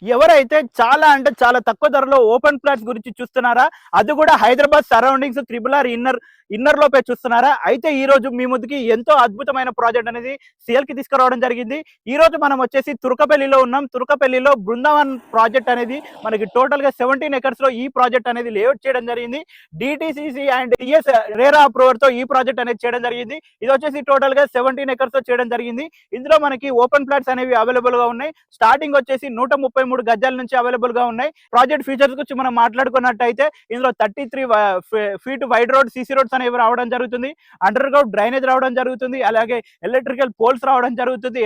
ఎవరైతే చాలా అంటే చాలా తక్కువ ధరలో ఓపెన్ ఫ్లాట్స్ గురించి చూస్తున్నారా, అది కూడా Hyderabad surroundings triple R inner లోపే చూస్తున్నారా, అయితే ఈ రోజు మీ ముందుకి ఎంతో అద్భుతమైన ప్రాజెక్ట్ అనేది సేల్ కి తీసుకురావడం జరిగింది. ఈ రోజు మనం వచ్చేసి తుర్కపల్లిలో ఉన్నాం. తుర్కపల్లిలో బృందావన్ ప్రాజెక్ట్ అనేది మనకి టోటల్ గా 17 ఎకర్స్ లో ఈ ప్రాజెక్ట్ అనేది లేఅవుట్ చేయడం జరిగింది. డిటిసిసి అండ్ టిఎస్ రేరా అప్రూవర్ తో ఈ ప్రాజెక్ట్ అనేది చేయడం జరిగింది. ఇది వచ్చేసి టోటల్ గా 17 ఎకర్స్ తో చేయడం జరిగింది. ఇందులో మనకి ఓపెన్ ఫ్లాట్స్ అనేవి అవైలబుల్ గా ఉన్నాయి. స్టార్టింగ్ వచ్చేసి 133 గజాల నుంచి అవైలబుల్ గా ఉన్నాయి. ప్రాజెక్ట్ ఫీచర్స్ గురించి మనం మాట్లాడుకున్నట్టయితే ఇందులో 33 feet wide road CC roads అనేవి రావడం జరుగుతుంది. అండర్ గ్రౌండ్ డ్రైనేజ్ రావడం జరుగుతుంది. అలాగే ఎలక్ట్రికల్ పోల్స్ రావడం జరుగుతుంది.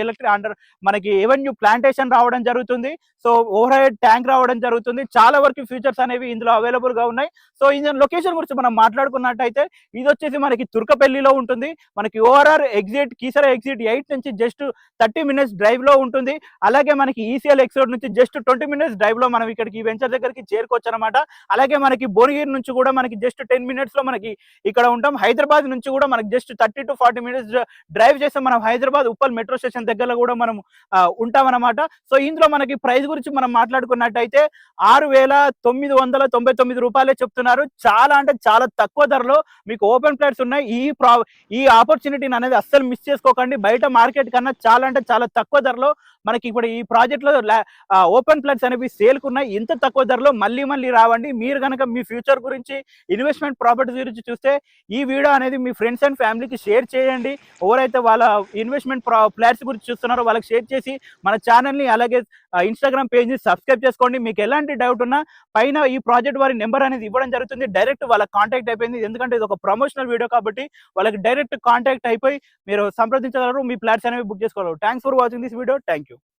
మనకి ఎవెన్యూ ప్లాంటేషన్ రావడం జరుగుతుంది. సో ఓవర్ హెడ్ ట్యాంక్ రావడం జరుగుతుంది. చాలా వరకు ఫీచర్స్ అనేవి ఇందులో అవైలబుల్ గా ఉన్నాయి. సో ఇందులో లొకేషన్ గురించి మనం మాట్లాడుకున్నట్టయితే ఇది వచ్చేసి మనకి తుర్కపల్లిలో ఉంటుంది. మనకి ఓఆర్ఆర్ ఎగ్జిట్ కీసర ఎగ్జిట్ 8 నుంచి జస్ట్ 30 మినిట్స్ డ్రైవ్ లో ఉంటుంది. అలాగే మనకి ఈసీఎల్ ఎక్స్ రోడ్ నుంచి జస్ట్ 20 మినిట్స్ డ్రైవ్ లో మనం ఇక్కడికి వెంచర్ దగ్గరికి చేరుకోవచ్చు అనమాట. అలాగే మనకి భువనగిరి నుంచి కూడా మనకి జస్ట్ 10 మినిట్స్ లో మనకి ఇక్కడ ఉంటాం. హైదరాబాద్ నుంచి కూడా మనకి జస్ట్ 30 to 40 మినిట్స్ డ్రైవ్ చేస్తే మనం హైదరాబాద్ ఉప్పల్ మెట్రో స్టేషన్ దగ్గరలో కూడా మనం ఉంటాం అనమాట. సో ఇందులో మనకి ప్రైస్ గురించి మనం మాట్లాడుకున్నట్టయితే 6,999 రూపాయలే చెప్తున్నారు. చాలా అంటే చాలా తక్కువ ధరలో మీకు ఓపెన్ ఫ్లాట్స్ ఉన్నాయి. ఈ ఆపర్చునిటీని అనేది అస్సలు మిస్ చేసుకోకండి. బయట మార్కెట్ కన్నా చాలా అంటే చాలా తక్కువ ధరలో మనకి ఇప్పుడు ఈ ప్రాజెక్ట్ లో ఓపెన్ ఫ్లాట్స్ అనేవి సేల్కు ఉన్నాయి. ఇంత తక్కువ ధరలో మళ్ళీ రావండి. మీరు కనుక మీ ఫ్యూచర్ గురించి ఇన్వెస్ట్మెంట్ ప్రాపర్టీస్ గురించి చూస్తే ఈ వీడియో అనేది మీ ఫ్రెండ్స్ అండ్ ఫ్యామిలీకి షేర్ చేయండి. ఎవరైతే వాళ్ళ ఇన్వెస్ట్మెంట్ ఫ్లాట్స్ గురించి చూస్తున్నారో వాళ్ళకి షేర్ చేసి మన ఛానల్ని అలాగే ఇన్స్టాగ్రామ్ పేజ్ని సబ్స్క్రైబ్ చేసుకోండి. మీకు ఎలాంటి డౌట్ ఉన్నా పైన ఈ ప్రాజెక్ట్ వారి నెంబర్ అనేది ఇవ్వడం జరుగుతుంది. డైరెక్ట్ వాళ్ళకి కాంటాక్ట్ అయిపోయింది. ఎందుకంటే ఇది ఒక ప్రమోషనల్ వీడియో కాబట్టి వాళ్ళకి డైరెక్ట్ కాంటాక్ట్ అయిపోయి మీరు సంప్రదించగలరు. మీ ఫ్లాట్స్ అనేవి బుక్ చేసుకోగలరు. Thanks for watching this video. Thank you.